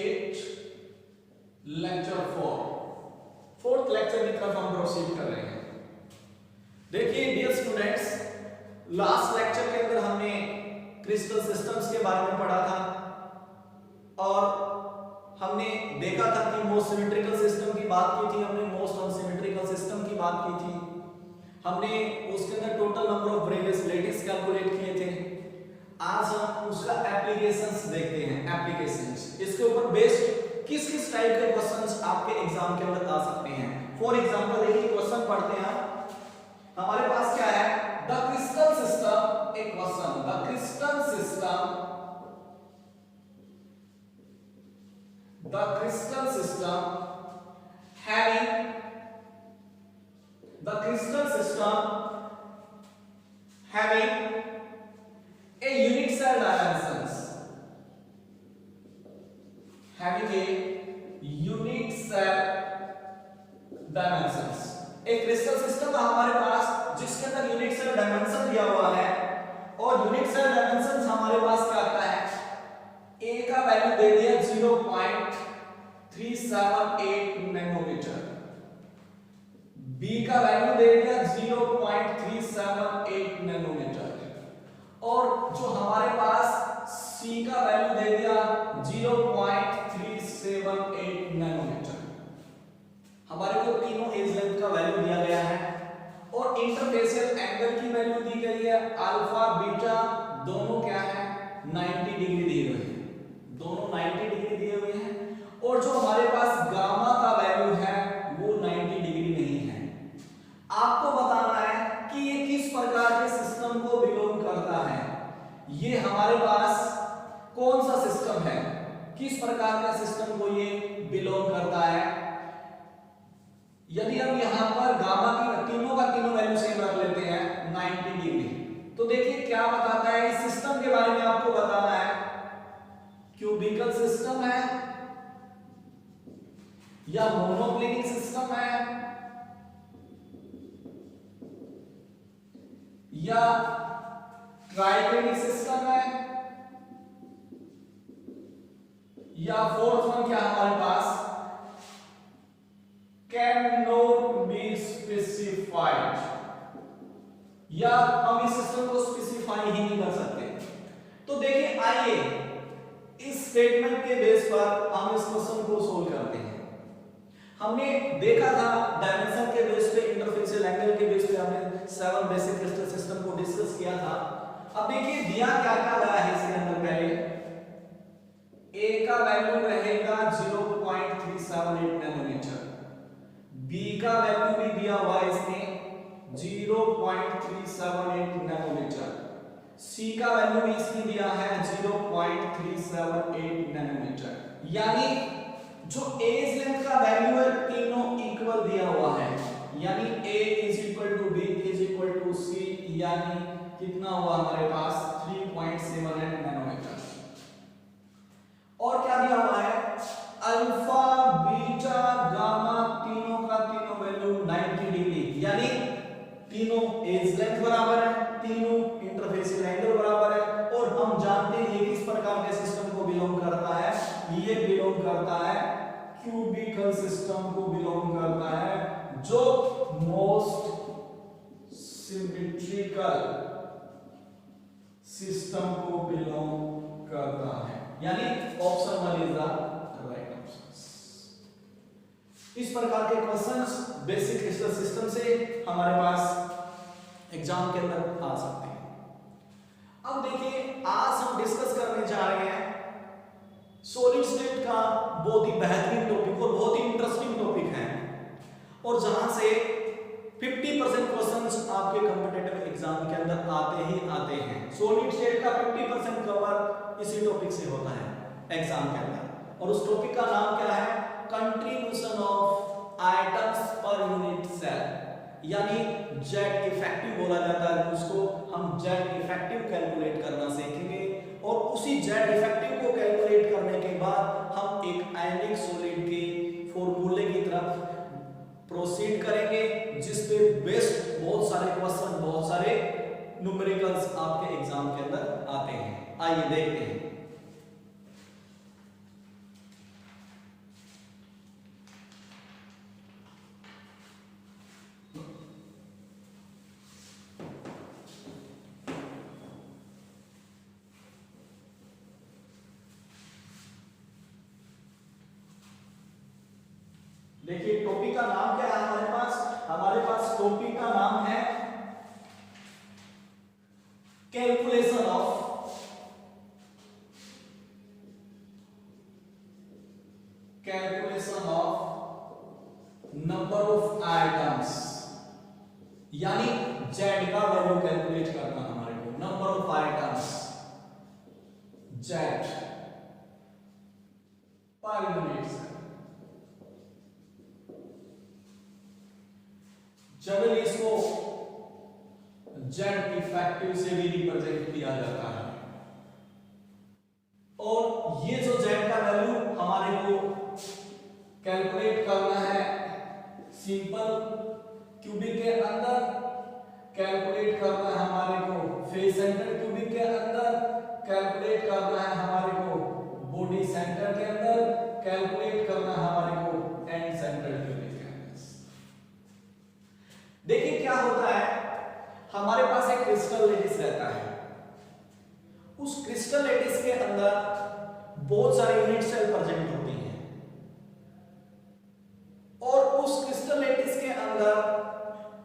8 lecture 4 fourth lecture की तरफ हम प्रोसीड कर रहे हैं। देखिए डियर स्टूडेंट्स, लास्ट लेक्चर के अंदर हमने क्रिस्टल सिस्टम्स के बारे में पढ़ा था और हमने देखा था कि मोस्ट सिमेट्रिकल सिस्टम की बात की थी, हमने मोस्ट अनसिमेट्रिकल सिस्टम की बात की थी, हमने उसके अंदर total number of Bravais lattices calculate किए थे। आज हम उसका एप्लीकेशंस देखते हैं। एप्लीकेशंस इसके ऊपर बेस्ड किस किस टाइप के क्वेश्चंस आपके एग्जाम के अंदर आ सकते हैं। फॉर एग्जांपल देखिए क्वेश्चन पढ़ते हैं हमारे पास क्या है, द क्रिस्टल सिस्टम, एक question, the crystal system, the crystal system having a unit cell dimensions, एक क्रिस्टल सिस्टम हमारे पास जिसके अंदर यूनिट सेल डायमेंशन दिया हुआ है और यूनिट सेल डायमेंशन हमारे पास क्या आता है, A का वैल्यू दे दिया 0.378 नैनोमीटर, B का वैल्यू दे दिया 0.378 नैनोमीटर और जो हमारे पास C का वैल्यू दे दिया 0.378 नैनोमीटर। हमारे को तीनों एज लेंथ का वैल्यू दिया गया है और इंटरफेसियल एंगल की वैल्यू दी गई है, अल्फा बीटा दोनों क्या है 90 डिग्री दिए हुए हैं, दोनों 90 डिग्री दिए हुए हैं और जो हमारे पास गामा का वैल्यू है वो 90 डिग्री नहीं है। आपको बताना है कि ये किस प्रकार के सिस्टम को बिलोंग करता है, ये हमारे पास कौन सा सिस्टम है, किस प्रकार का सिस्टम को ये बिलोंग करता है। यदि हम यहां पर गामा की तीनों का तीनों वैल्यू सेम रख लेते हैं 90 डिग्री, तो देखिए क्या बताता है, इस सिस्टम के बारे में आपको बताना है क्यूबिकल सिस्टम है या मोनोक्लिनिक सिस्टम है या ट्राइक्लिनिक सिस्टम है या फोर्थ वन क्या हमारे पास कैन नॉट बी स्पेसिफाइड, या हम इस सिस्टम को स्पेसिफाई ही नहीं कर सकते। तो देखिए आइए इस स्टेटमेंट के बेस पर हम इस क्वेश्चन को सोल्व करते हैं। हमने देखा था डायमेंशन के बेस पे, इंटरफेसियल एंगल के बेस पे हमने 7 बेसिक क्रिस्टल सिस्टम को डिस्कस किया था। अब देखिए दिया क्या क्या गया है इसके अंदर, पहले A का वैल्यू रहेगा 0.378 नैनोमीटर, B का वैल्यू भी दिया हुआ है इसने 0.378 नैनोमीटर, C का वैल्यू भी इसने दिया है 0.378 नैनोमीटर। यानी जो एज लेंथ का वैल्यू है तीनों इक्वल दिया हुआ है, यानी A is equal to B is equal to C, यानी कितना हुआ हमारे पास 3.78 नैनोमीटर। और क्या दिया हुआ है, अल्फा बीटा गामा तीनों का तीनों वैल्यू 90 डिग्री, यानी तीनों एज लेंथ बराबर है, तीनों इंटरफेसियल एंगल बराबर है और हम जानते हैं ये किस प्रकार के सिस्टम को बिलोंग करता है, ये बिलोंग करता है क्यूबिकल सिस्टम को बिलोंग करता है जो मोस्ट सिमेट्रिकल सिस्टम को बिलोंग करता है, यानी option 1 is the right option. इस प्रकार के क्वेश्चंस बेसिक क्रिस्टल सिस्टम से हमारे पास एग्जाम के अंदर आ सकते हैं। अब देखिए आज हम डिस्कस करने जा रहे हैं सॉलिड स्टेट का बहुत ही बेहतरीन टॉपिक और बहुत ही इंटरेस्टिंग टॉपिक है और जहां से 50% क्वेश्चंस आपके कॉम्पिटिटिव एग्जाम के अंदर आते ही आते हैं। सॉलिड स्टेट का 50% कवर इसी टॉपिक से होता है एग्जाम के अंदर और उस टॉपिक का नाम क्या है, contribution of items per unit cell, यानी जेड इफेक्टिव बोला जाता है, उसको हम जेड इफेक्टिव कैलकुलेट करना सीखेंगे और उसी जेड इफेक्टिव को कैलकुलेट करने के बाद हम एक आयनिक सॉलिड के फॉर्मूले की तरफ प्रोसीड करेंगे जिस पे बेस्ड बहुत सारे क्वेश्चन, बहुत सारे न्यूमेरिकल्स आपके एग्जाम के अंदर आते हैं। आइए देखते हैं। देखिए टॉपिक का नाम क्या है हमारे पास टॉपिक का नाम है calculation of number of items, यानी जेड का वैल्यू कैलकुलेट करना हमारे को, number of items Z per unit से। जनरली इसको जेड इफेक्टिव से भी रिप्रेजेंट किया जाता है। और ये जो जेड का वैल्यू हमारे को कैलकुलेट करना है सिंपल क्यूबिक के अंदर, कैलकुलेट करना है हमारे को फेस सेंटर क्यूबिक के अंदर, कैलकुलेट करना है हमारे को बॉडी सेंटर के अंदर, कैलकुलेट करना है हमारे को एंड सेंटर क्यूबिक के अंदर। देखिए क्या होता है, हमारे पास एक क्रिस्टल लेटिस रहता है, उस क्रिस्टल लेटिस के अंदर बहुत सारे यूनिट सेल प्रेजेंट होती हैं और उस क्रिस्टल लेटिस के अंदर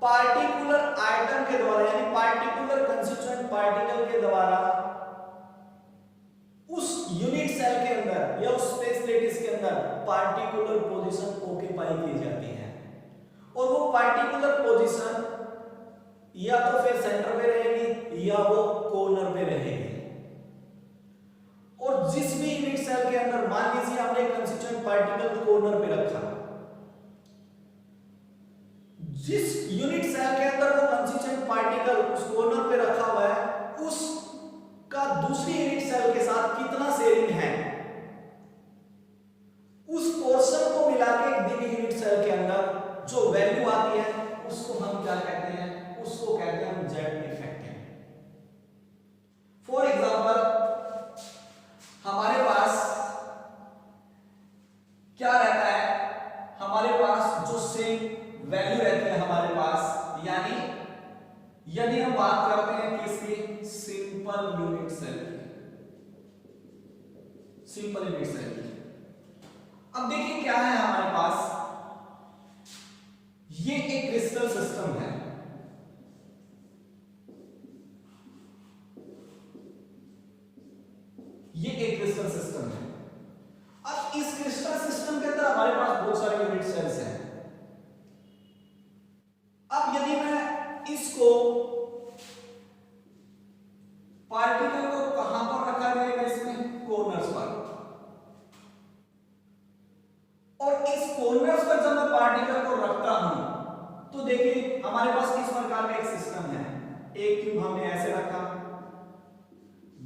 पार्टिकुलर आइटम के द्वारा यानी पार्टिकुलर कंस्टिट्यूएंट पार्टिकल के द्वारा उस यूनिट सेल के अंदर या उस स्पेस लेटिस के अंदर पार्टिकुलर पोजीशन ऑक्यूपाई की जाती है और वो पार्टिकुलर पोजीशन या तो फिर सेंटर पे रहेगी या वो कॉर्नर पे रहेगी। और जिस भी यूनिट सेल के अंदर मान लीजिए हमने कंस्टिट्यूएंट पार्टिकल को कॉर्नर पे रखा, जिस यूनिट सेल के अंदर वो कंस्टिट्यूएंट पार्टिकल उस कॉर्नर पे रखा हुआ है उसका दूसरी यूनिट सेल के साथ कितना शेयरिंग है, उस पोर्शन को मिला के एक दी यूनिट सेल के अंदर जो वैल्यू आती है उसको हम क्या कहते हैं, उसको कहते हैं हम जेड इफेक्टिव। फॉर एग्जांपल हमारे पास क्या रहता है, हमारे पास जो सेम वैल्यू रहती है हमारे पास, यानी यदि हम बात करते हैं किसी सिंपल यूनिट सेल की, अब देखिए क्या है हमारे पास, ये एक क्रिस्टल सिस्टम है, ये एक क्रिस्टल सिस्टम है। अब इस क्रिस्टल सिस्टम के अंदर हमारे पास बहुत सारे यूनिट सेल्स हैं। अब यदि मैं इसको पार्टिकल को कहां पर रखा जाएगा, इसमें कॉर्नर्स पर, और इस कॉर्नर्स पर जब मैं पार्टिकल को रखता हूं तो देखिए हमारे पास किस प्रकार का एक सिस्टम है, एक क्यूब हमने ऐसे रखा,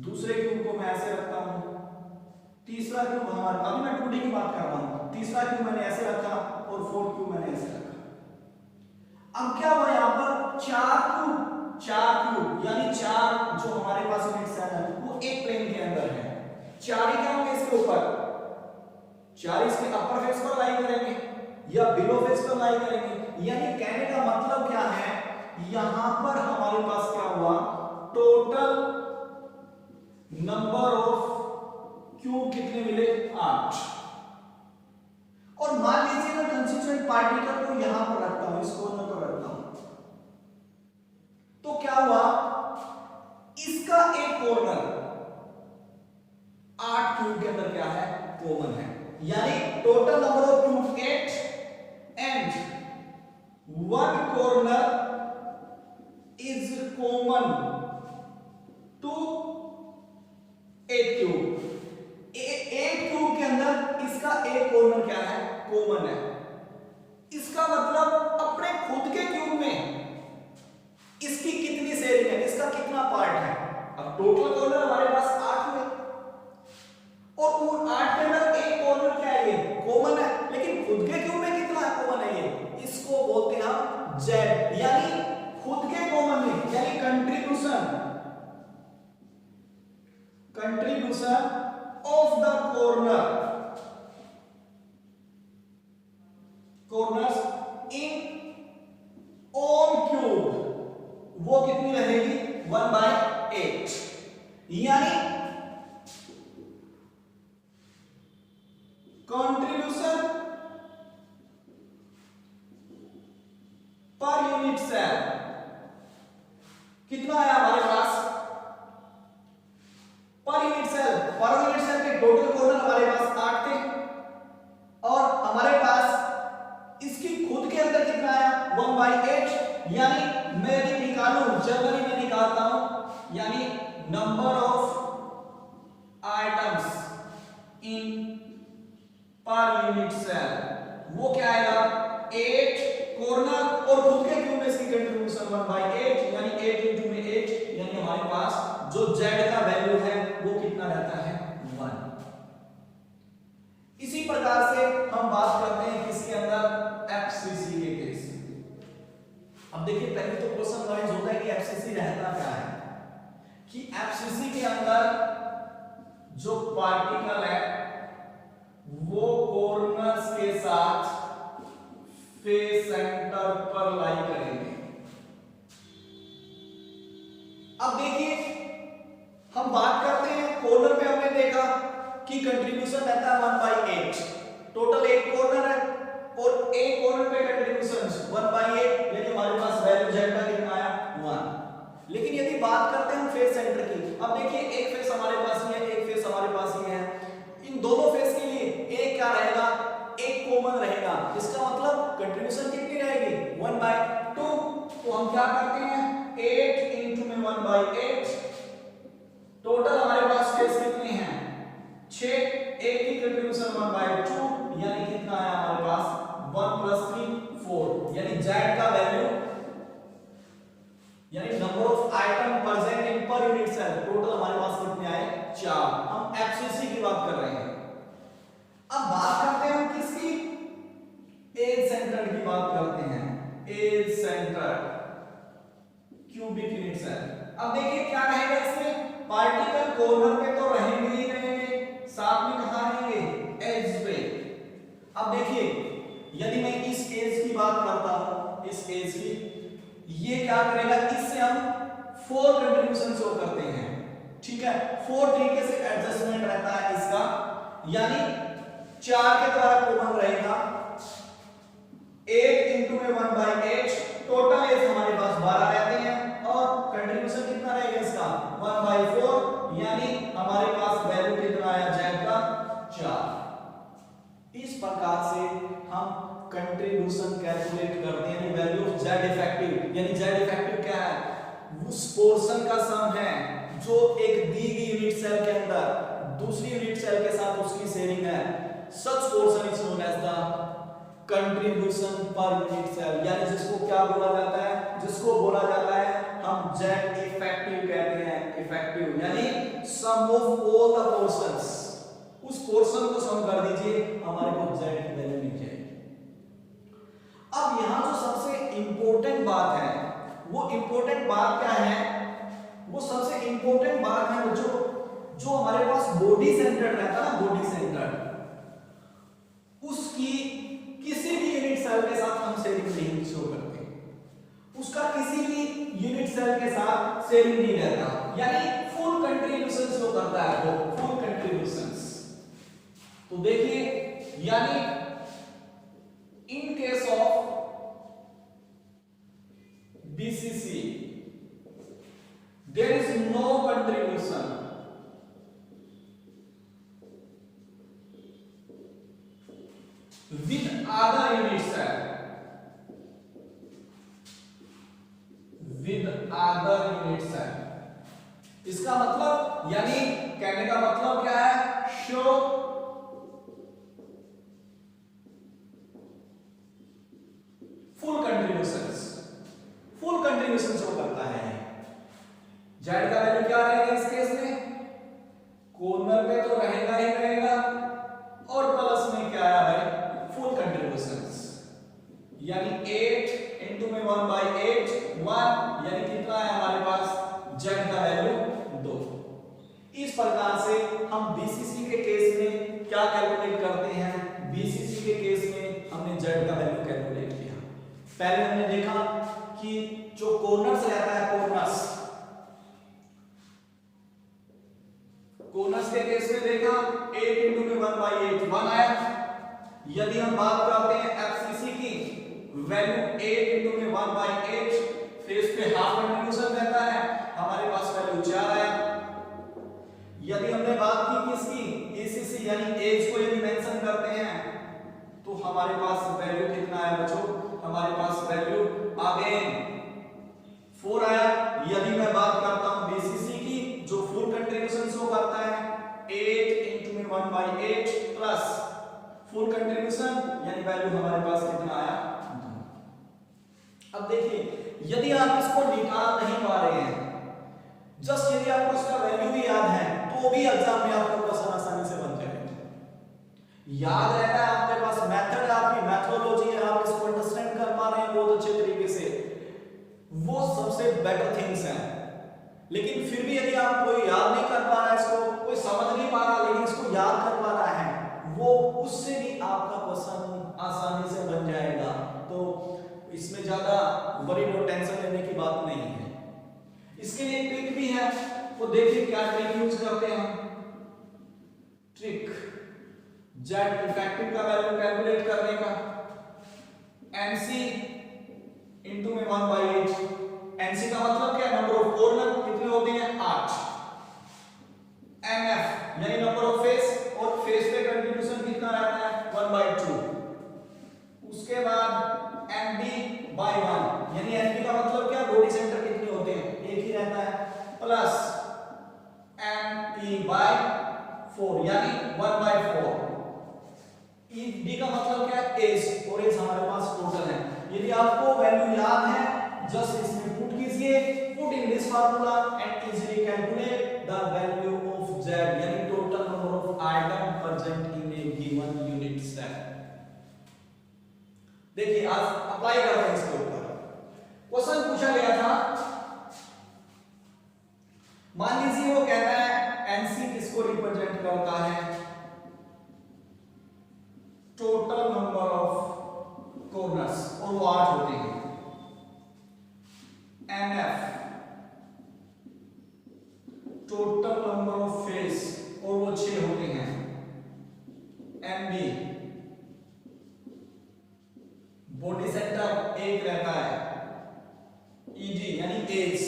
दूसरे क्यूब को मैं ऐसे रखता हूं, तीसरा क्यूब हमारा, अभी मैं 2D की बात कर रहा हूं, तीसरा क्यूब मैंने ऐसे रखा और फोर्थ क्यूब मैंने ऐसे रखा। अब क्या हुआ, यहां पर चार क्यूब यानी चार जो हमारे पास यूनिट सेल है वो एक प्लेन के अंदर है, चार ही क्या होंगे इसके ऊपर, चार इसके अपर फेस पर लाई करेंगे या बिलो फेस पर लाई करेंगे। यानी कहने का मतलब क्या है, यहां पर हमारे पास क्या हुआ, टोटल नंबर ऑफ क्यूब कितने मिले, 8। और मान लीजिए मैं कंस्टिट्यूएंट पार्टिकल को यहां पर रखता हूं, इस कॉर्नर पर रखता हूं, तो क्या हुआ, इसका एक कॉर्नर 8 क्यूब के अंदर क्या है, कॉमन है, यानी total number of cube 8 and one corner is common to 8 cube. 8 cube के अंदर इसका एक कॉर्नर क्या है, कॉमन है। इसका मतलब अपने खुद के क्यूब में इसकी कितनी शेयरिंग है, इसका कितना पार्ट है। अब टोटल कॉर्नर हमारे पास 8 हुए और उन 8 के अंदर एक कॉर्नर क्या है, ये कॉमन है, लेकिन खुद के क्यूब में कितना कॉमन है, ये इसको बोलते हैं हम जेड, यानी खुद के कॉमन में, यानी contribution of the corners in on cube, वो कितनी रहेगी, 1/8, यानी कंट्रीब्यूशन यूनिट सेल कितना आया हमारे पास पर यूनिट सेल के टोटल कॉर्नर हमारे पास 8 थे और हमारे पास इसकी खुद के अंदर कितना आया 1/8 यानी मैं यदि निकालूं जनरली मैं निकालता हूं यानी number of items in per unit cell वो क्या आएगा 8 कॉर्नर और खुद के क्यूब में इसकी कंट्रीब्यूशन 1/8 यानी 8 में 8 यानी हमारे पास जो z का वैल्यू है वो कितना रहता है 1। इसी प्रकार से हम बात करते हैं किसके अंदर एफसीसी के केस में। अब देखिए पहले तो क्वेश्चन वाइज होता है कि एफसीसी रहता क्या है कि एफसीसी के अंदर जो पार्टिकल है वो कॉर्नर्स के साथ फेस सेंटर पर लाई करेंगे। अब देखिए हम बात करते हैं कॉर्नर पे हमने देखा कि कंट्रीब्यूशन रहता है 1/8 टोटल 8 कॉर्नर है और एक कॉर्नर पे कंट्रीब्यूशन 1/8 यानी हमारे पास वैल्यू z का कितना आया 1। लेकिन यदि बात करते हैं हम फेस सेंटर की अब देखिए एक फेस हमारे पास ही है एक फेस हमारे पास ही है इन दोनों फेस के लिए एक क्या रहेगा एक कॉमन रहेगा इसका मतलब कंट्रीब्यूशन कितनी रहेगी 1/2 तो हम क्या करते हैं 8 में 1/8 टोटल हमारे पास फेस कितने हैं 6 एक की कंट्रीब्यूशन 1/2 यानी कितना आया हमारे पास 1 + 3 4 यानी z का वैल्यू यानी number of item present in per unit cell total हमारे पास कितने आए 4। हम एफसीसी की बात कर रहे हैं। अब बात करते हैं हम किसकी एज सेंटर की बात करते हैं edge centre cubic unit cell. अब देखिए क्या रहेगा इसमें पार्टिकल कॉर्नर पे तो रहेंगे ही रहेंगे साथ में कहां रहेंगे एज पे। अब देखिए यदि मैं इस एज की बात करता हूं इस एज की ये क्या करेगा इससे हम 4 कंट्रीब्यूशन शो करते हैं ठीक है 4 तरीके से एडजस्टमेंट रहता है इसका यानी 4 के द्वारा कॉमन रहेगा 8 में 1/8 टोटल एज हमारे पास 12 रहते हैं और कंट्रीब्यूशन कितना रहेगा इसका 1/4 यानी हमारे पास वैल्यू कितना आया z का 4। इस प्रकार से हम कंट्रीब्यूशन कैलकुलेट करते हैं यानी वैल्यू ऑफ z इफेक्टिव यानी z इफेक्टिव क्या है उस पोर्शन का सम है जो एक दी गई यूनिट सेल के अंदर दूसरी यूनिट सेल के साथ उसकी शेयरिंग है such portion is known as the contribution per unit cell यानी जिसको क्या बोला जाता है जिसको बोला जाता है हम z इफेक्टिव कहते हैं इफेक्टिव यानी सम ऑफ ऑल द पोर्शंस उस पोर्शन को सम कर दीजिए हमारे को z की वैल्यू मिल जाएगी। अब यहां जो सबसे इंपॉर्टेंट बात है वो इंपॉर्टेंट बात क्या है वो सबसे इंपॉर्टेंट बात है वो जो हमारे पास बॉडी सेंटर रहता है बॉडी सेंटर उसकी किसी भी यूनिट सेल के साथ हम शेयरिंग नहीं शो करते उसका किसी भी यूनिट सेल के साथ शेयरिंग नहीं रहता यानी फुल कंट्रीब्यूशन शो करता है वो फुल कंट्रीब्यूशंस। तो देखिए यानी in case of BCC there is no contribution with other unit cell इसका मतलब यानी कहने का मतलब क्या है शो फुल कंट्रीब्यूशन शो करता है। z का वैल्यू क्या रहेगा इस केस में कॉर्नर पे तो रहेगा ही रहेगा और प्लस में क्या आया भाई फुल कंट्रीब्यूशंस यानी 8 में 1/8 1 यानी कितना है हमारे पास z का वैल्यू 2। इस प्रकार से हम BCC के केस में क्या कैलकुलेट करते हैं BCC के केस में हमने z का वैल्यू कैलकुलेट किया। पहले हमने देखा कि जो कॉर्नर्स रहता है कॉर्नर्स के केस में देखा 8 में 1/8 1 आया। यदि हम बात करते हैं FCC की वैल्यू 8 इंटू में 1/8, फेस पे हाफ कंट्रीब्यूशन रहता है, हमारे पास वैल्यू 4 आया। यदि हमने बात की किसकी, एसीसी यानी एज को यदि मेंशन करते हैं तो हमारे पास वैल्यू कितना आया बच्चों, हमारे पास वैल्यू अगेन 4 आया। यदि मैं बात करता हूं बीसीसी की जो फुल कंट्रीब्यूशन शो करता है 8 इंटू में 1/8 प्लस फुल कंट्रीब्यूशन यानी वैल्यू हमारे पास कितना आया। अब देखिए यदि आप इसको निकाल नहीं पा रहे हैं, जस्ट यदि आपको इसका वैल्यू भी याद है तो भी एग्जाम में आपको क्वेश्चन आसानी से बन जाएगा। याद रहता है आपके पास, मेथड आपकी मेथोडोलॉजी है, आप इसको अंडरस्टैंड कर पा रहे हैं बहुत अच्छे तरीके से, वो सबसे बेटर थिंग्स है। लेकिन फिर भी यदि आप कोई याद नहीं कर पा रहा है, इसको कोई समझ नहीं पा रहा लेकिन इसको याद कर पा रहा है, वो उससे भी आपका क्वेश्चन आसानी से बन जाएगा। तो इसमें ज्यादा वरीड और टेंशन लेने की बात नहीं है। इसके लिए एक ट्रिक भी है, वो देखिए क्या ट्रिक यूज करते हैं हम। ट्रिक जेड इफेक्टिव का वैल्यू कैलकुलेट करने का, एनसी इंटू में 1/8, एनसी का मतलब क्या है, नंबर ऑफ कॉर्नर कितने होते हैं 8, एनएफ यानी नंबर ऑफ फेस, और फेस पे कंट्रीब्यूशन कितना रहता है 1/2, उसके बाद NB/1 यानी NB का मतलब क्या, बॉडी सेंटर कितने होते हैं, एक ही रहता है, प्लस NE/4 यानी 1/4, EB का मतलब क्या है एज, और एज हमारे पास टोटल है। यदि आपको वैल्यू याद है जस्ट इसमें पुट कीजिए, put in this formula and easily calculate the value of Z यानी total number of item present in a given unit cell. देखिए आज अप्लाई करते हैं इसके ऊपर। क्वेश्चन पूछा गया था, मान लीजिए वो कहता है एनसी किसको रिप्रेजेंट करता है, टोटल नंबर ऑफ कॉर्नर्स, और वो 8 होते हैं, NF total number of face, और वो 6 होते हैं, एनबी बॉडी सेंटर 1 रहता है, ईडी यानी edge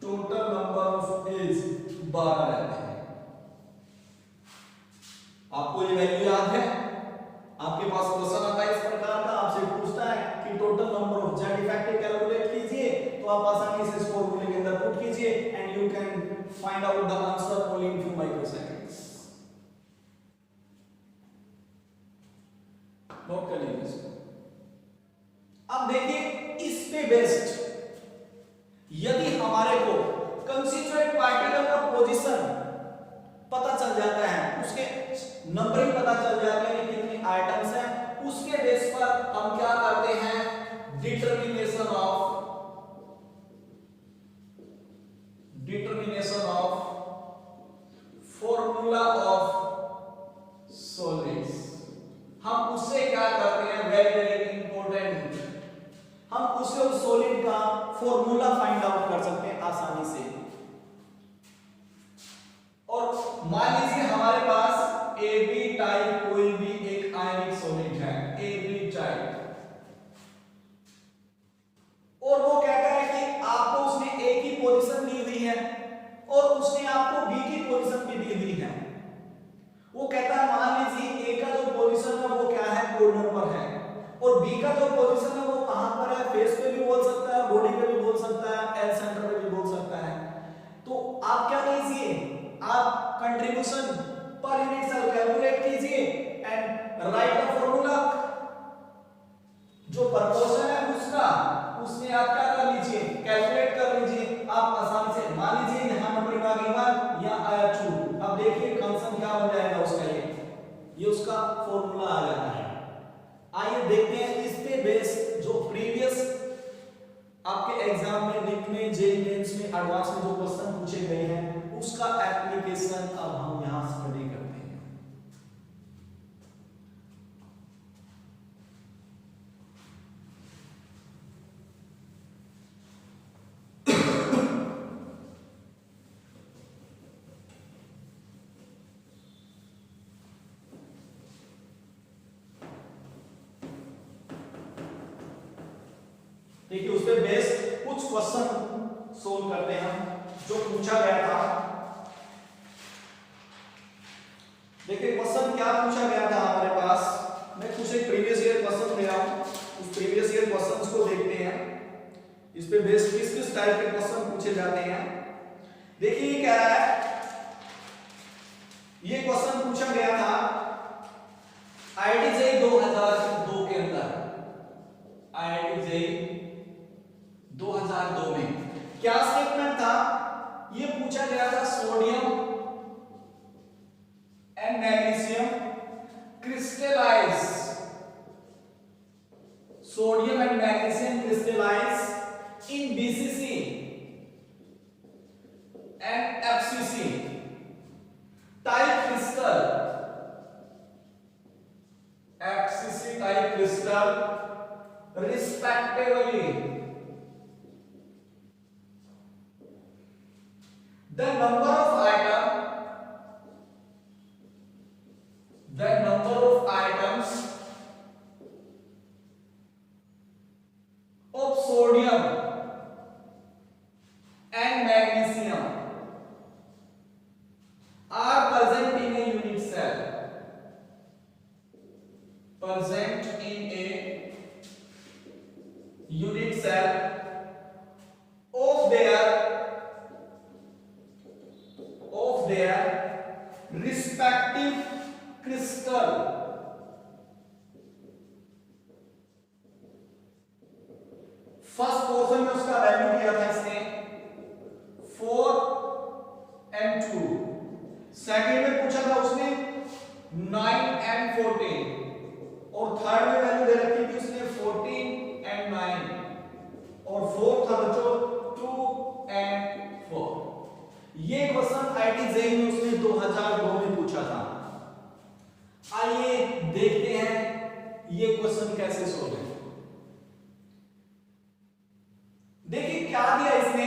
total number of edge 12 रहते हैं। आपको ये वैल्यू याद है, आपके पास क्वेश्चन आता है इस प्रकार का, आपसे पूछता है कि total number of Z effective calculate कीजिए, तो आप आसानी से इस फॉर्मूले के अंदर पुट कीजिए and you can find out the answer only in few microseconds. Note कर लीजिए इसको। अब देखिए इस पे बेस्ड यदि हमारे को कंस्टिट्यूएंट पार्टिकल का पोजीशन पता चल जाता है, उसके नंबरिंग पता चल जाती है कि कितनी आइटम्स हैं, उसके बेस पर हम क्या करते हैं, determination of formula of solids. हम उससे क्या करते हैं, वेरी वेरी इंपॉर्टेंट, हम उससे उस सॉलिड का फॉर्मूला फाइंड आउट कर सकते हैं आसानी से। और मान लीजिए हमारे पास AB टाइप कोई भी एक आयनिक सॉलिड है, AB टाइप, और वो कहता है कि आपको उसने A की पोजीशन दी हुई है और उसने आपको B की पोजीशन भी दी हुई है। वो कहता है मान लीजिए A का जो पोजीशन है वो क्या है, कॉर्नर पर है, और B का जो पोजीशन है वो कहां पर है, फेस पे भी बोल सकता है, बॉडी पे भी बोल सकता है, एल सेंटर पे भी बोल सकता है। तो आप क्या कीजिए, आप contribution per unit cell calculate कीजिए एंड राइट द फॉर्मूला, जो प्रपोर्शन है उसका, उसमें आप क्या कर लीजिए, कैलकुलेट कर लीजिए आप आसानी से। मान लीजिए यहां नंबरिंग आ गई 1, यहां आया 2, अब देखिए फंक्शन क्या बन जाएगा उसका, ये उसका फॉर्मूला आ जाता है। आइए देखते हैं इस पे बेस जो प्रीवियस आपके एग्जाम में लिखने जेईई मेंस में एडवांस में जो क्वेश्चन पूछे गए हैं उसका एप्लीकेशन अब हम यहां स्टडी करते हैं। क्वेश्चन सोल्व करते हैं जो पूछा गया था। देखिए क्वेश्चन क्या पूछा गया था हमारे पास। मैं कुछ एक प्रीवियस ईयर क्वेश्चन ले रहा हूं, उस प्रीवियस ईयर क्वेश्चंस को देखते हैं इस पे बेस्ड किस किस टाइप के क्वेश्चन पूछे जाते हैं। देखिए ये कह रहा है, ये क्वेश्चन पूछा गया था आईआईटी 2002 के अंदर, आईआईटी 2002 में क्या स्टेटमेंट था। ये पूछा गया था sodium and magnesium crystallise, sodium and magnesium crystallise in BCC and FCC type crystal, FCC type crystal respectively. The number of items of sodium and magnesium are present in a unit cell. Present in a unit cell of their respective crystal. First portion में उसका value दिया था इसने 4 and 2, second में पूछा था उसने 9 and 14, और थर्ड में वैल्यू दे रखी थी उसने 14 and 9, और फोर्थ था बच्चों 2 and 4। ये क्वेश्चन आईआईटी जेईई में उसने 2002 में पूछा था। आइए देखते हैं ये क्वेश्चन कैसे सोल्व है। देखिए क्या दिया इसने,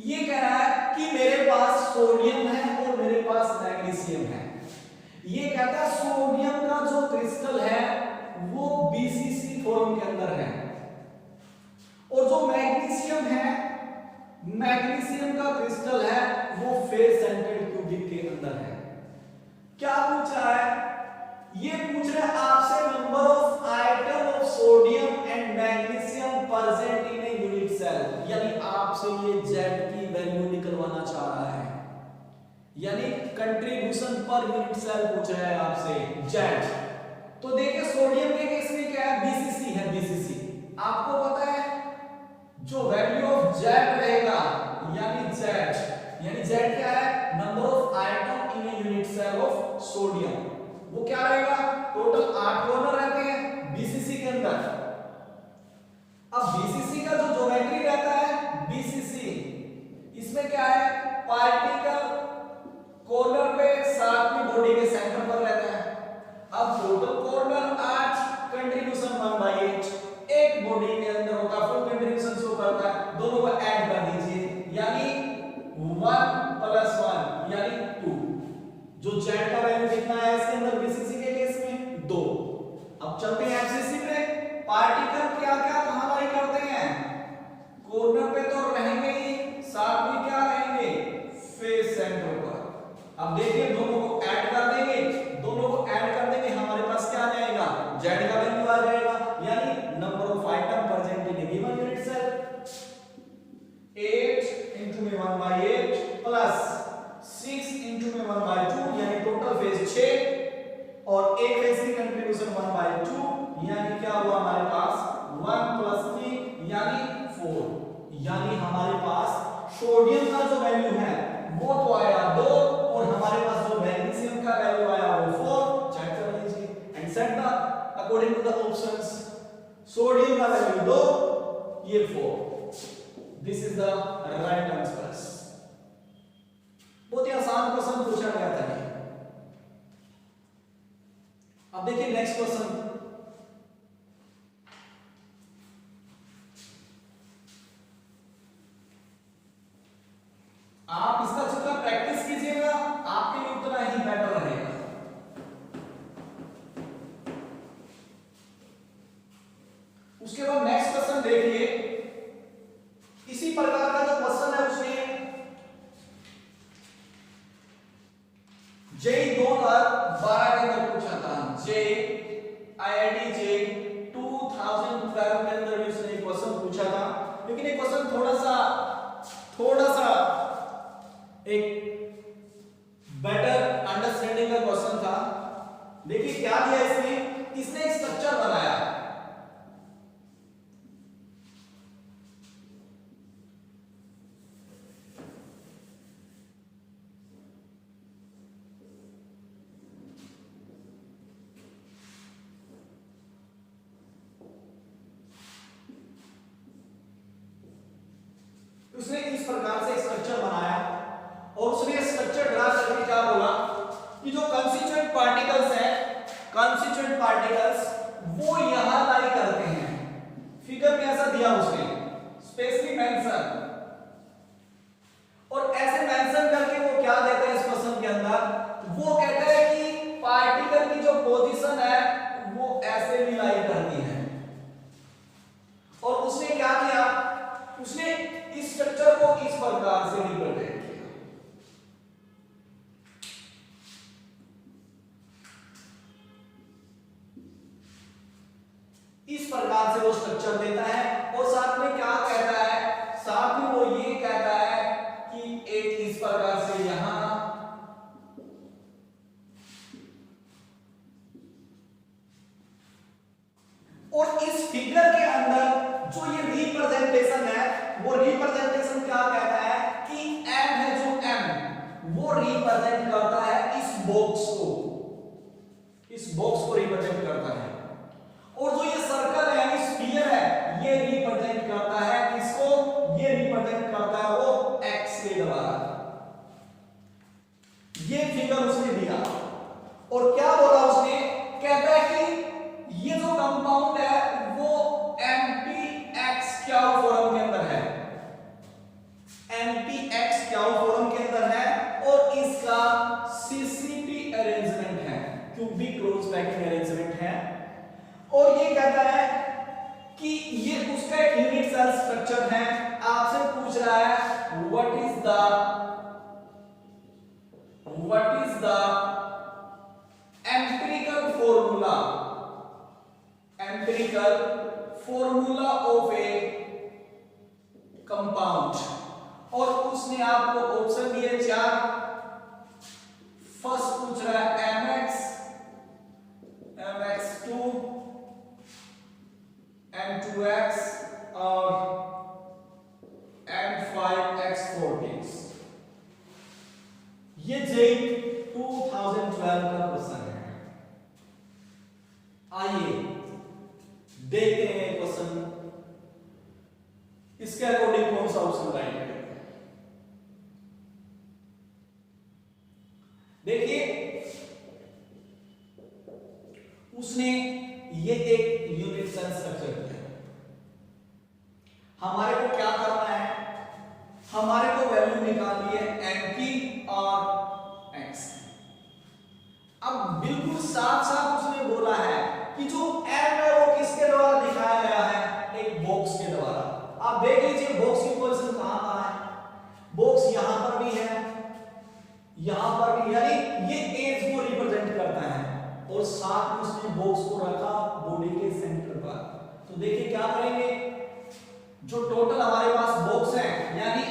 ये कह रहा है कि मेरे पास सोडियम है और मेरे पास मैग्नीशियम है। ये कहता है सोडियम का जो क्रिस्टल है वो बीसीसी फॉर्म के अंदर है, और जो मैग्नीशियम है, मैग्नीशियम का क्रिस्टल है वो फेस सेंटर्ड क्यूबिक के अंदर है। क्या पूछ रहा है, ये पूछ रहा है आपसे number of item of sodium and magnesium present in a unit cell, यानी आपसे ये जेड की वैल्यू निकलवाना चाह रहा है, यानी कंट्रीब्यूशन पर यूनिट सेल पूछ रहा है आपसे जेड। तो देखिए सोडियम के केस में क्या है, बीसीसी है, बीसीसी आपको पता है जो वैल्यू ऑफ जेड रहेगा, यानी जेड क्या है, number of item in a unit cell of sodium, वो क्या रहेगा, टोटल 8 कॉर्नर रहते हैं बीसीसी के अंदर। अब बीसीसी का जो ज्योमेट्री रहता है बीसीसी, इसमें क्या है, पार्टिकल कॉर्नर पे साथ में बॉडी के सेंटर पर रहता है। अब टोटल कॉर्नर 8, कंट्रीब्यूशन 1/8, एक बॉडी के अंदर होता है, फुल कंट्रीब्यूशन शो करता है, दोनों को ऐड कर दीजिए, यानी 1 + 1 यानी 2। जो जेड का वैल्यू कितना है इसके अंदर बीसीसी के केस में 2। अब चलते हैं एफसीसी पे। पार्टिकल क्या क्या कहां लाई करते हैं, कॉर्नर पे तो रहेंगे ही, साथ में क्या रहेंगे, फेस सेंटर पर। अब देखिए दोनों को ऐड कर देंगे, हमारे पास क्या आ जाएगा, जेड का वैल्यू आ जाएगा, यानी number of item present in a given unit cell 8 * 1/8 plus 6 * 1/2, यानी टोटल फेज 6, और एक फेज की कंट्रीब्यूशन 1/2, यानी क्या हुआ हमारे पास 1 + 3 यानी 4। यानी हमारे पास सोडियम का जो वैल्यू है वो तो आया 2, और हमारे पास जो मैग्नीशियम का वैल्यू आया वो 4। चेक कर लीजिए and set the according to the options. Sodium का वैल्यू 2, ये 4, this is the right answer. बहुत ही आसान क्वेश्चन पूछा गया था ये। अब देखिए नेक्स्ट क्वेश्चन, आप इसका जितना प्रैक्टिस कीजिएगा आपके लिए उतना ही बेटर रहेगा। उसके बाद नेक्स्ट क्वेश्चन देखिए, जेई 2012 के अंदर पूछा था, आईआईटी जेई 2012 के अंदर भी इसने क्वेश्चन पूछा था, लेकिन ये क्वेश्चन थोड़ा सा एक बेटर अंडरस्टैंडिंग का क्वेश्चन था। देखिए क्या दिया इसने एक स्ट्रक्चर बनाया, उसने इस प्रकार से स्ट्रक्चर बनाया और उसने स्ट्रक्चर ड्रा करके क्या बोला कि जो कंस्टिट्यूएंट पार्टिकल्स वो यहां लाई करते हैं। फिगर में ऐसा दिया उसने, स्पेशली मेंशन, और ऐसे मेंशन करके वो क्या देता है इस क्वेश्चन के अंदर, वो कहता है कि पार्टिकल की जो पोजीशन है वो ऐसे भी लाई करती है। और उसने क्या किया, उसने इस स्ट्रक्चर को इस प्रकार से रिप्रेजेंट किया। इस प्रकार से वो स्ट्रक्चर देता है और साथ में क्या कहता है, साथ में वो ये कहता है कि एक इस प्रकार से यहां और इस फिगर के अंदर जो ये रिप्रेजेंटेशन है वो रिप्रेजेंटेशन क्या कहता है कि m है जो m वो रिप्रेजेंट करता है इस बॉक्स को रिप्रेजेंट करता है, और जो ये सर्कल है यानी स्फीयर है ये रिप्रेजेंट करता है किसको, ये रिप्रेजेंट करता है वो x के द्वारा। ये फिगर उसने दिया और क्या बोला उसने, कहता है कि ये जो कंपाउंड है वो MPX क्याओ फॉर्म के अंदर है, MPX क्याओ फॉर्म के अंदर है और इसका CCP अरेंजमेंट है, क्यूबिक क्लोज पैकिंग अरेंजमेंट है। और ये कहता है कि ये उसका एक यूनिट सेल स्ट्रक्चर है। आपसे पूछ रहा है what is the empirical formula of A compound, और उसने आपको ऑप्शन दिए 4। फर्स्ट पूछ रहा है MX2 M2X और M5X14। ये जेई 2012 का क्वेश्चन है। आइए देखते हैं क्वेश्चन इसके अकॉर्डिंग कौन सा ऑप्शन राइट है। देखिए उसने ये एक यूनिट सेल स्ट्रक्चर किया, हमारे को क्या करना है, हमारे को वैल्यू निकालनी है m की और x की। अब बिल्कुल साफ साफ उसने बोला है कि जो m है वो किसके द्वारा दिखाया गया है, एक बॉक्स के द्वारा। आप देख लीजिए बॉक्स की पोजीशन कहां है, बॉक्स यहां पर भी है, यहां पर भी, यानी ये एज को रिप्रेजेंट करता है और साथ में उसने बॉक्स को रखा बॉडी के सेंटर पर। तो देखिए क्या करेंगे, जो टोटल हमारे पास बॉक्स है यानी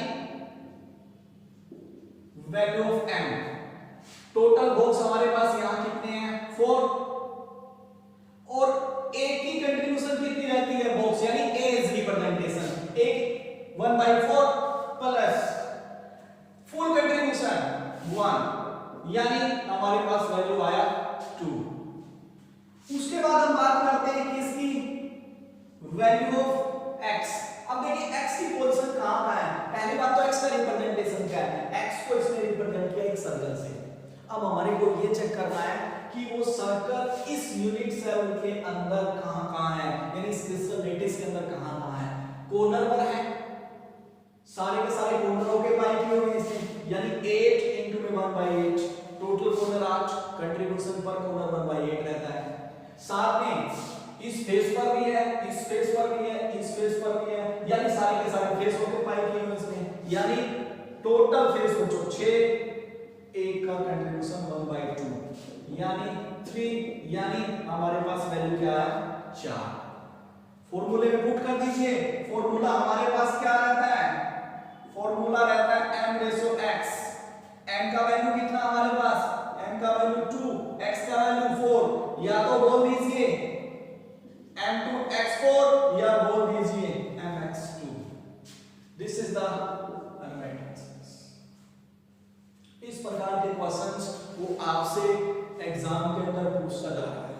value of m, total box हमारे पास यहां कितने हैं 4, और a की कंट्रीब्यूशन कितनी रहती है बॉक्स यानी एज रिप्रेजेंटेशन, एक 1/4 प्लस फुल कंट्रीब्यूशन 1, यानी हमारे पास वैल्यू आया 2। उसके बाद हम बात करते हैं किसकी, वैल्यू ऑफ x। अब देखिए x की पोजीशन कहां पर है, पहली बात तो x का रिप्रेजेंटेशन क्या है, x को इसने रिप्रेजेंट किया एक सर्कल से। अब हमारे को ये चेक करना है कि वो सर्कल इस यूनिट सेल के अंदर कहां है, यानी इस क्रिस्टल लेटिस के अंदर कहां है, कॉर्नर पर है, सारे के सारे कॉर्नर ऑक्यूपाई किए हुए इसने, यानी 8 into में 1/8, टोटल कॉर्नर 8, कंट्रीब्यूशन पर कॉर्नर 1/8 रहता है। साथ में इस फेस पर भी है, इस फेस पर भी है, इस फेस पर भी है, यानी सारे के सारे फेस ऑक्यूपाई किए हुए इसने, यानी टोटल फेस हो 6 एक का कंट्रीब्यूशन 1/2 यानी 3, यानी हमारे पास वैल्यू क्या है 4। फॉर्मूले में पुट कर दीजिए। फॉर्मूला हमारे पास क्या रहता है, फॉर्मूला रहता है m रेशो x। m का वैल्यू कितना हमारे पास, m का वैल्यू 2, x का वैल्यू 4। या तो बोल दीजिए m2x4 या बोल दीजिए mx2। This is the right answer. इस प्रकार के क्वेश्चंस वो आपसे एग्जाम के अंदर पूछता जा रहा है।